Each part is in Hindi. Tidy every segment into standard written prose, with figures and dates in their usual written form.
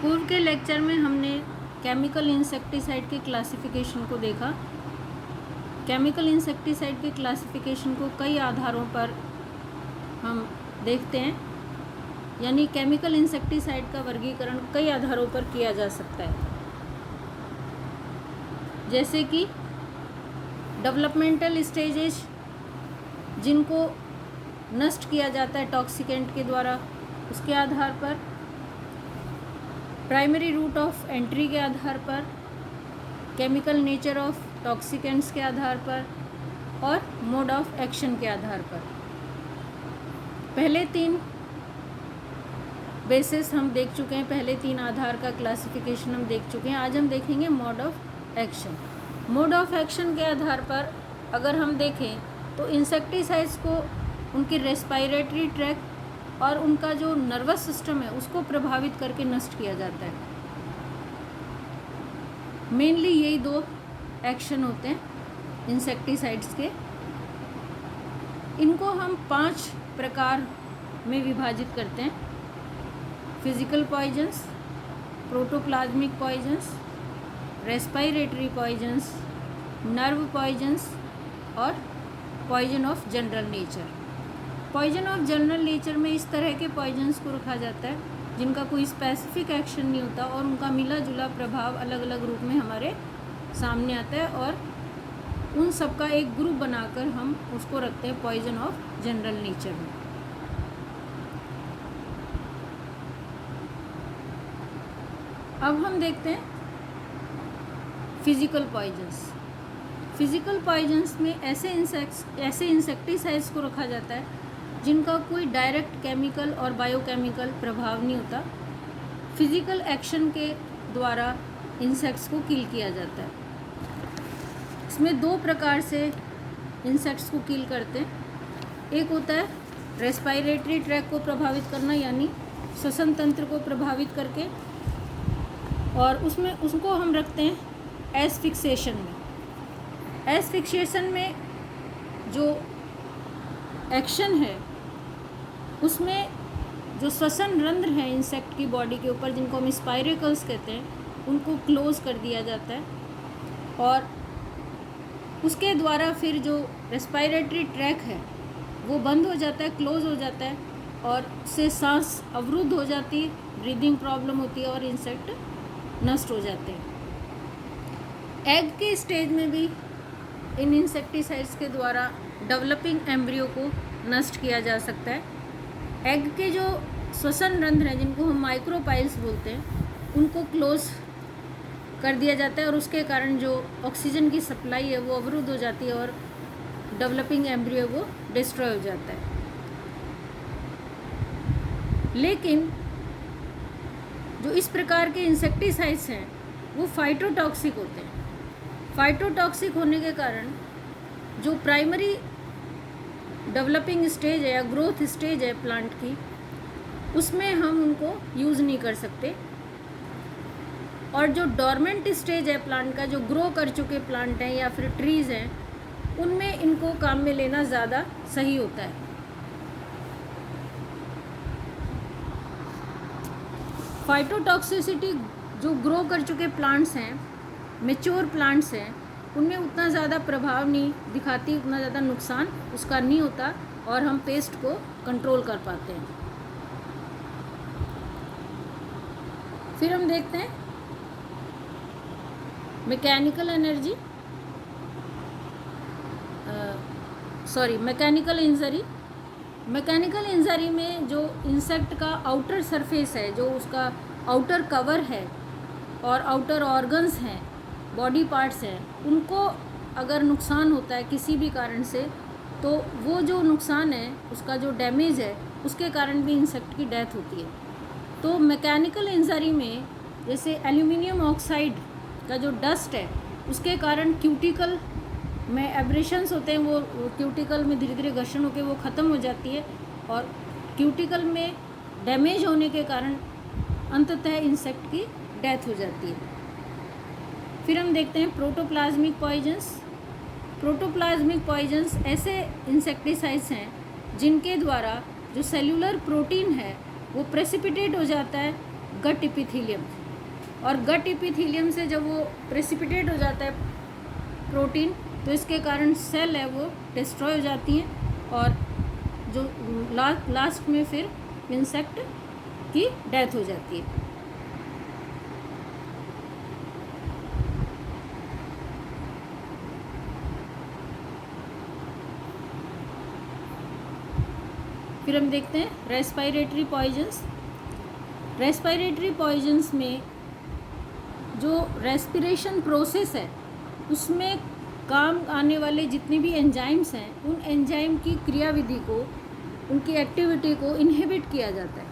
पूर्व के लेक्चर में हमने केमिकल इंसेक्टिसाइड के क्लासिफिकेशन को देखा। केमिकल इंसेक्टिसाइड के क्लासिफिकेशन को कई आधारों पर हम देखते हैं, यानी केमिकल इंसेक्टिसाइड का वर्गीकरण कई आधारों पर किया जा सकता है, जैसे कि डेवलपमेंटल स्टेजेस जिनको नष्ट किया जाता है टॉक्सिकेंट के द्वारा, उसके आधार पर, प्राइमरी रूट ऑफ एंट्री के आधार पर, केमिकल नेचर ऑफ टॉक्सिकेंट्स के आधार पर और मोड ऑफ एक्शन के आधार पर। पहले 3 बेसिस हम देख चुके हैं, पहले 3 आधार का क्लासिफिकेशन हम देख चुके हैं। आज हम देखेंगे mode of action. Mode of action के आधार पर अगर हम देखें तो इंसेक्टिसाइड्स को उनकी रेस्पिरेटरी ट्रैक और उनका जो नर्वस सिस्टम है उसको प्रभावित करके नष्ट किया जाता है। मेनली यही 2 एक्शन होते हैं इंसेक्टिसाइड्स के। इनको हम 5 प्रकार में विभाजित करते हैं: physical poisons, protoplasmic poisons, respiratory poisons, nerve poisons और poison of general nature. Poison of general nature में इस तरह के पॉइजन्स को रखा जाता है जिनका कोई स्पेसिफिक एक्शन नहीं होता और उनका मिला जुला प्रभाव अलग अलग रूप में हमारे सामने आता है, और उन सब का एक ग्रुप बनाकर हम उसको रखते हैं पॉइजन ऑफ जनरल नेचर में। अब हम देखते हैं फिजिकल पॉइजन्स। फिजिकल पॉइजन्स में ऐसे इंसेक्टिसाइड्स को रखा जाता है जिनका कोई डायरेक्ट केमिकल और बायोकेमिकल प्रभाव नहीं होता। फिजिकल एक्शन के द्वारा इंसेक्ट्स को किल किया जाता है। इसमें 2 प्रकार से इंसेक्ट्स को किल करते हैं। एक होता है रेस्पिरेटरी ट्रैक को प्रभावित करना, यानी श्वसन तंत्र को प्रभावित करके, और उसमें उसको हम रखते हैं एस्फिक्सेशन में। एस्फिक्सेशन में जो एक्शन है उसमें जो श्वसन रंध्र हैं इंसेक्ट की बॉडी के ऊपर, जिनको हम स्पाइरेकल्स कहते हैं, उनको क्लोज कर दिया जाता है, और उसके द्वारा फिर जो रेस्पिरेटरी ट्रैक है वो बंद हो जाता है, क्लोज हो जाता है, और उससे सांस अवरुद्ध हो जाती है, ब्रीदिंग प्रॉब्लम होती है और इंसेक्ट नष्ट हो जाते हैं। एग के स्टेज में भी इन इंसेक्टिसाइड्स के द्वारा डेवलपिंग एम्ब्रियो को नष्ट किया जा सकता है। एग के जो श्वसन रंध्र हैं जिनको हम माइक्रोपाइल्स बोलते हैं, उनको क्लोज कर दिया जाता है और उसके कारण जो ऑक्सीजन की सप्लाई है वो अवरुद्ध हो जाती है और डेवलपिंग एम्ब्रियो वो डिस्ट्रॉय हो जाता है। लेकिन जो इस प्रकार के इंसेक्टिसाइड्स हैं वो फाइटोटॉक्सिक होते हैं। फाइटोटॉक्सिक होने के कारण जो प्राइमरी डेवलपिंग स्टेज है या ग्रोथ स्टेज है प्लांट की, उसमें हम उनको यूज़ नहीं कर सकते, और जो डोरमेंट स्टेज है प्लांट का, जो ग्रो कर चुके प्लांट हैं या फिर ट्रीज़ हैं, उनमें इनको काम में लेना ज़्यादा सही होता है। फाइटोटॉक्सिसिटी जो ग्रो कर चुके प्लांट्स हैं, मैच्योर प्लांट्स हैं, उनमें उतना ज़्यादा प्रभाव नहीं दिखाती, उतना ज़्यादा नुकसान उसका नहीं होता और हम पेस्ट को कंट्रोल कर पाते हैं। फिर हम देखते हैं मैकेनिकल इंजरी। मैकेनिकल इंजरी में जो इंसेक्ट का आउटर सरफेस है, जो उसका आउटर कवर है और आउटर ऑर्गन्स हैं, बॉडी पार्ट्स हैं, उनको अगर नुकसान होता है किसी भी कारण से, तो वो जो नुकसान है, उसका जो डैमेज है, उसके कारण भी इंसेक्ट की डेथ होती है। तो मैकेनिकल इंजरी में जैसे एल्यूमिनियम ऑक्साइड का जो डस्ट है, उसके कारण क्यूटिकल में एब्रेशंस होते हैं, वो क्यूटिकल में धीरे धीरे घर्षण होकर वो ख़त्म हो जाती है, और क्यूटिकल में डैमेज होने के कारण अंततः इंसेक्ट की डेथ हो जाती है। फिर हम देखते हैं प्रोटोप्लाज्मिक पॉइजन्स। प्रोटोप्लाज्मिक पॉइजन्स ऐसे इंसेक्टिसाइड्स हैं जिनके द्वारा जो सेल्यूलर प्रोटीन है वो प्रेसिपिटेट हो जाता है गट इपिथीलियम, और गट इपिथीलियम से जब वो प्रेसिपिटेट हो जाता है प्रोटीन, तो इसके कारण सेल है वो डिस्ट्रॉय हो जाती हैं और जो लास्ट में फिर इंसेक्ट की डेथ हो जाती है। फिर हम देखते हैं रेस्पिरेटरी पॉइजन्स। रेस्पिरेटरी पॉइजन्स में जो रेस्पिरेशन प्रोसेस है उसमें काम आने वाले जितने भी एंजाइम्स हैं, उन एंजाइम की क्रियाविधि को, उनकी एक्टिविटी को इनहिबिट किया जाता है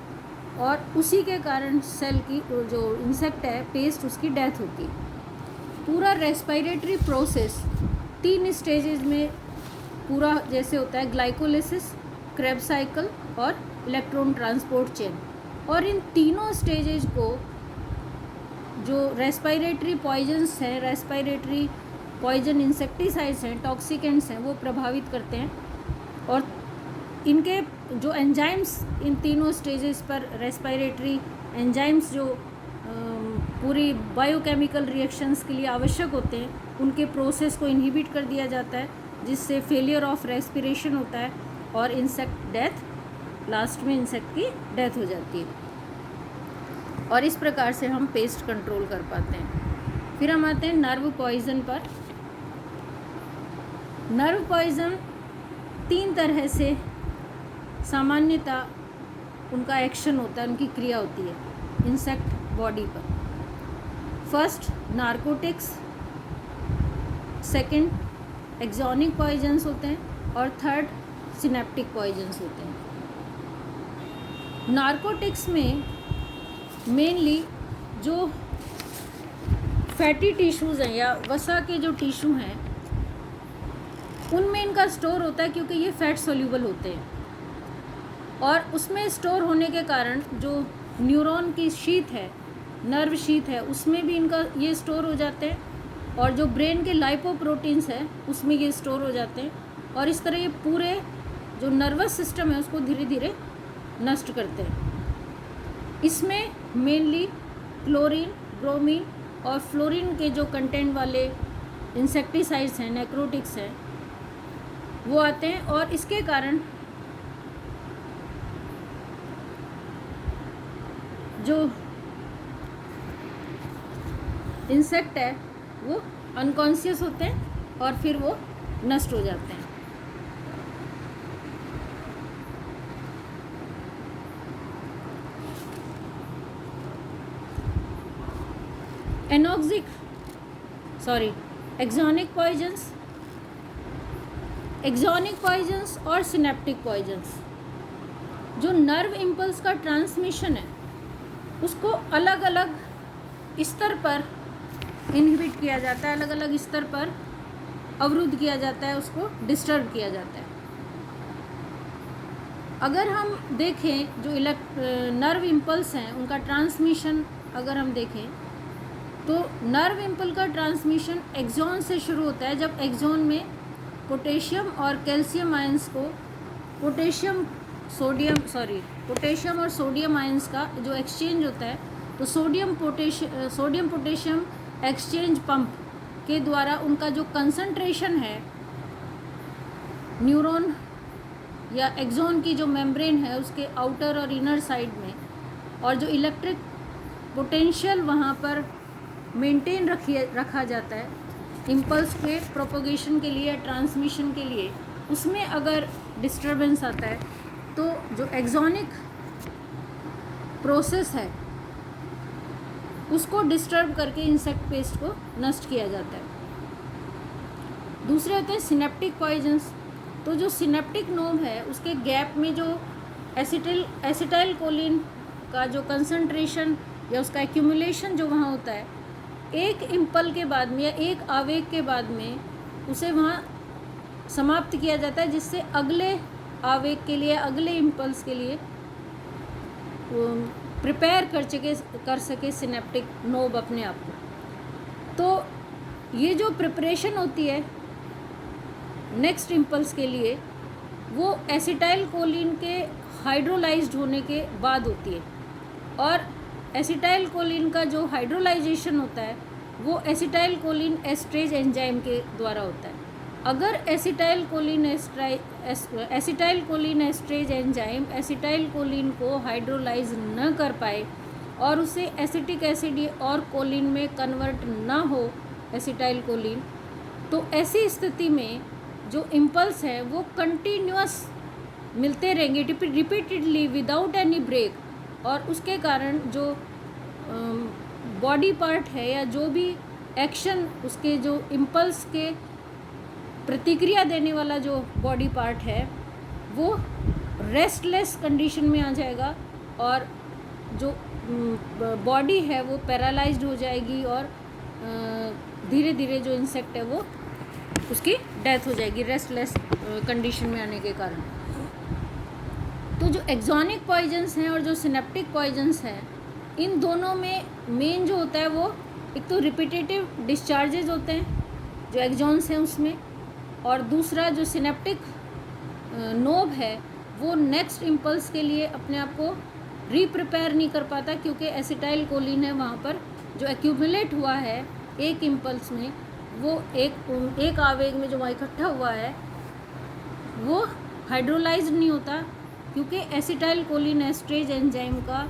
और उसी के कारण सेल की जो इंसेक्ट है पेस्ट उसकी डेथ होती है। पूरा रेस्पिरेटरी प्रोसेस 3 स्टेजेस में पूरा जैसे होता है, ग्लाइकोलिसिस, क्रेब साइकिल और इलेक्ट्रॉन ट्रांसपोर्ट चेन। और इन तीनों स्टेजेस को जो रेस्पिरेटरी पॉइजन्स हैं, रेस्पिरेटरी पॉइजन इंसेक्टिसाइड्स हैं, टॉक्सिकेंट्स हैं, वो प्रभावित करते हैं। और इनके जो एंजाइम्स इन तीनों स्टेजेस पर रेस्पिरेटरी एंजाइम्स जो पूरी बायोकेमिकल रिएक्शंस के लिए आवश्यक होते हैं, उनके प्रोसेस को इनहिबिट कर दिया जाता है, जिससे फेलियर ऑफ रेस्पिरेशन होता है और इंसेक्ट डेथ, लास्ट में इंसेक्ट की डेथ हो जाती है। और इस प्रकार से हम पेस्ट कंट्रोल कर पाते हैं। फिर हम आते हैं नर्व पॉइजन पर। नर्व पॉइजन 3 तरह से सामान्यतः उनका एक्शन होता है, उनकी क्रिया होती है इंसेक्ट बॉडी पर। First narcotics, second axonic poisons होते हैं और थर्ड सिनेप्टिक पॉइजन्स होते हैं। नार्कोटिक्स में मेनली जो फैटी टिश्यूज़ हैं या वसा के जो टिश्यू हैं, उनमें इनका स्टोर होता है, क्योंकि ये फैट सोल्यूबल होते हैं और उसमें स्टोर होने के कारण जो न्यूरॉन की शीथ है, नर्व शीथ है, उसमें भी इनका ये स्टोर हो जाते हैं और जो ब्रेन के लाइपोप्रोटीन्स है उसमें ये स्टोर हो जाते हैं और इस तरह ये पूरे जो नर्वस सिस्टम है उसको धीरे धीरे नष्ट करते हैं। इसमें मेनली क्लोरीन, ब्रोमीन और फ्लोरीन के जो कंटेंट वाले इंसेक्टिसाइड्स हैं, नेक्रोटिक्स हैं, वो आते हैं और इसके कारण जो इंसेक्ट है वो अनकॉन्शियस होते हैं और फिर वो नष्ट हो जाते हैं। एक्सोनिक पॉइजन्स, एक्सोनिक पॉइजन्स और सिनेप्टिक पॉइजन्स, जो नर्व इम्पल्स का ट्रांसमिशन है उसको अलग अलग स्तर पर इनहिबिट किया जाता है, अलग अलग स्तर पर अवरुद्ध किया जाता है, उसको डिस्टर्ब किया जाता है। अगर हम देखें जो नर्व इम्पल्स हैं उनका ट्रांसमिशन अगर हम देखें तो नर्व इम्पल्स का ट्रांसमिशन एक्सॉन से शुरू होता है, जब एक्सॉन में पोटेशियम और कैल्शियम आयंस को पोटेशियम और सोडियम आयंस का जो एक्सचेंज होता है, तो सोडियम पोटेशियम एक्सचेंज पंप के द्वारा उनका जो कंसंट्रेशन है न्यूरॉन या एक्सॉन की जो मेम्ब्रेन है उसके आउटर और इनर साइड में, और जो इलेक्ट्रिक पोटेंशियल वहाँ पर मेंटेन रखा जाता है इम्पल्स के प्रोपोगेशन के लिए, ट्रांसमिशन के लिए, उसमें अगर डिस्टरबेंस आता है तो जो एक्सोनिक प्रोसेस है उसको डिस्टर्ब करके इंसेक्ट पेस्ट को नष्ट किया जाता है। दूसरे होते हैं सिनेप्टिक पॉइजन्स। तो जो सिनेप्टिक नोब है उसके गैप में जो एसिटाइल कोलिन का जो कंसंट्रेशन या उसका एक्यूमुलेशन जो वहाँ होता है, एक इम्पल के बाद में या एक आवेग के बाद में उसे वहाँ समाप्त किया जाता है, जिससे अगले आवेग के लिए, अगले इम्पल्स के लिए प्रिपेयर कर सके सिनेप्टिक नोब अपने आप को। तो ये जो प्रिपरेशन होती है नेक्स्ट इम्पल्स के लिए, वो एसिटाइल कोलिन के हाइड्रोलाइज्ड होने के बाद होती है, और एसिटाइल कोलिन का जो हाइड्रोलाइजेशन होता है वो एसिटाइल कोलिन एस्ट्रेज एंजाइम के द्वारा होता है। अगर acetyl choline esterase enzyme acetyl Colin को हाइड्रोलाइज न कर पाए और उसे एसिटिक एसिड और कोलिन में कन्वर्ट ना हो एसिटाइल कोलिन, तो ऐसी स्थिति में जो इम्पल्स है वो कंटिन्यूअस मिलते रहेंगे रिपीटेडली विदाउट एनी ब्रेक, और उसके कारण जो बॉडी पार्ट है या जो भी एक्शन उसके जो इम्पल्स के प्रतिक्रिया देने वाला जो बॉडी पार्ट है वो रेस्टलेस कंडीशन में आ जाएगा और जो बॉडी है वो पैरालाइज्ड हो जाएगी और धीरे धीरे जो इंसेक्ट है वो उसकी डेथ हो जाएगी रेस्टलेस कंडीशन में आने के कारण। तो जो एक्सोनिक पॉइजन्स हैं और जो सिनेप्टिक पॉइजन्स हैं, इन दोनों में मेन जो होता है वो एक तो रिपीटेटिव डिस्चार्जेज होते हैं जो एक्सॉन्स हैं उसमें, और दूसरा जो सिनेप्टिक नोब है वो नेक्स्ट इम्पल्स के लिए अपने आप को रीप्रिपेयर नहीं कर पाता, क्योंकि एसिटाइल कोलिन है वहाँ पर जो एक्यूमुलेट हुआ है एक इम्पल्स में, वो एक आवेग में जो वहाँ इकट्ठा हुआ है वो हाइड्रोलाइज्ड नहीं होता, क्योंकि एसिटाइल कोलिन एस्ट्रेज एंजाइम का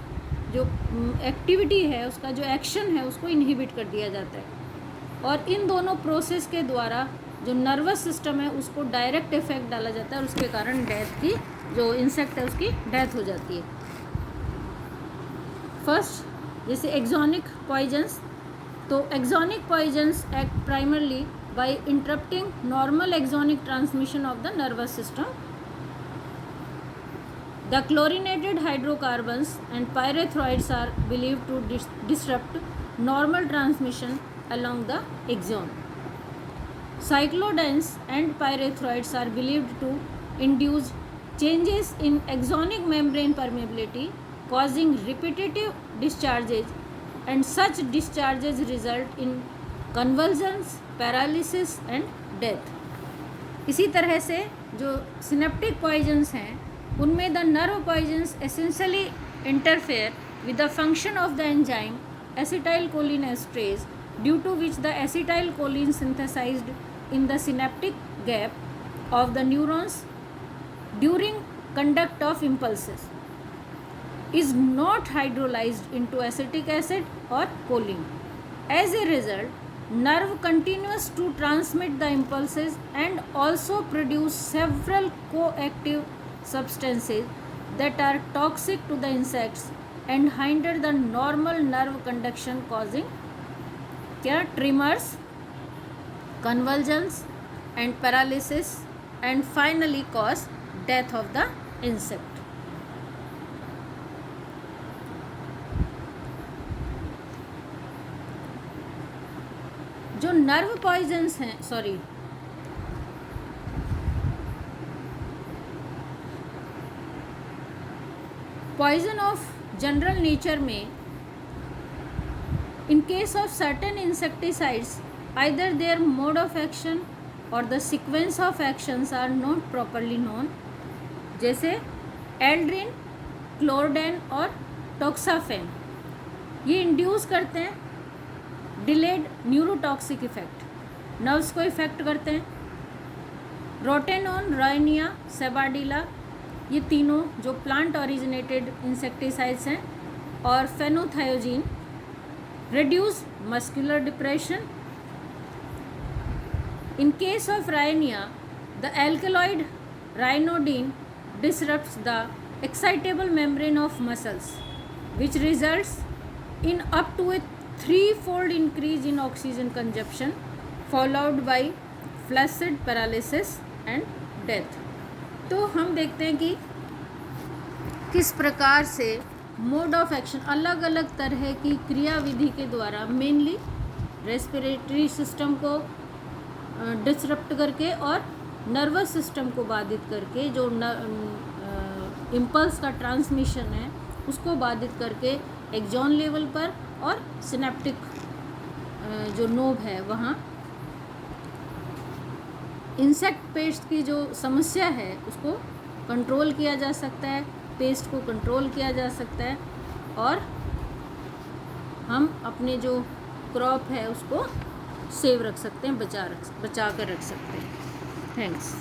जो एक्टिविटी है उसका जो एक्शन है उसको इनहिबिट कर दिया जाता है। और इन दोनों प्रोसेस के द्वारा जो नर्वस सिस्टम है उसको डायरेक्ट इफेक्ट डाला जाता है और उसके कारण डेथ की जो इंसेक्ट है उसकी डेथ हो जाती है। फर्स्ट जैसे एक्सोनिक पॉइजन्स, तो axonic poisons act primarily by interrupting normal axonic transmission of the nervous system. The chlorinated hydrocarbons and pyrethroids are believed to disrupt normal transmission along the axon. Cyclodines and pyrethroids are believed to induce changes in axonic membrane permeability, causing repetitive discharges, and such discharges result in convulsions, paralysis and death. इसी तरह से जो सिनेप्टिक पॉइजन्स हैं उनमें the nerve poisons essentially interfere with the function of the enzyme acetyl choline esterase, due to which the acetyl choline synthesised in the synaptic gap of the neurons during conduct of impulses is not hydrolysed into acetic acid और choline. As a result, nerve continues to transmit the impulses and also produce several coactive substances that are toxic to the insects and hinder the normal nerve conduction, causing tremors, convulsions and paralysis, and finally cause death of the insect. जो नर्व पॉइजन्स हैं पॉइजन ऑफ जनरल नेचर में, in case of certain insecticides either their mode of action और the sequence of actions are not properly known, जैसे एल्ड्रिन, क्लोरडेन और टोक्साफेन। ये इंड्यूस करते हैं डिलेड न्यूरोटॉक्सिक इफेक्ट, नर्व्स को इफेक्ट करते हैं। रोटेनॉन, रायनिया, सेबाडिला, ये तीनों जो प्लांट ओरिजिनेटेड इंसेक्टिसाइड्स हैं, और phenothiazine reduce muscular depression. In case of ryania, the alkaloid ryanodine disrupts the excitable membrane of muscles, which results in up to a 3-fold increase in oxygen consumption, followed by flaccid paralysis and death. तो हम देखते हैं कि किस प्रकार से मोड ऑफ एक्शन अलग अलग तरह की क्रियाविधि के द्वारा मेनली रेस्पिरेटरी सिस्टम को डिसरप्ट करके और नर्वस सिस्टम को बाधित करके जो इम्पल्स का ट्रांसमिशन है उसको बाधित करके एक्सॉन लेवल पर और सिनेप्टिक जो नोब है वहाँ इंसेक्ट पेस्ट की जो समस्या है उसको कंट्रोल किया जा सकता है, पेस्ट को कंट्रोल किया जा सकता है और हम अपने जो क्रॉप है उसको सेव रख सकते हैं, बचा कर रख सकते हैं। थैंक्स।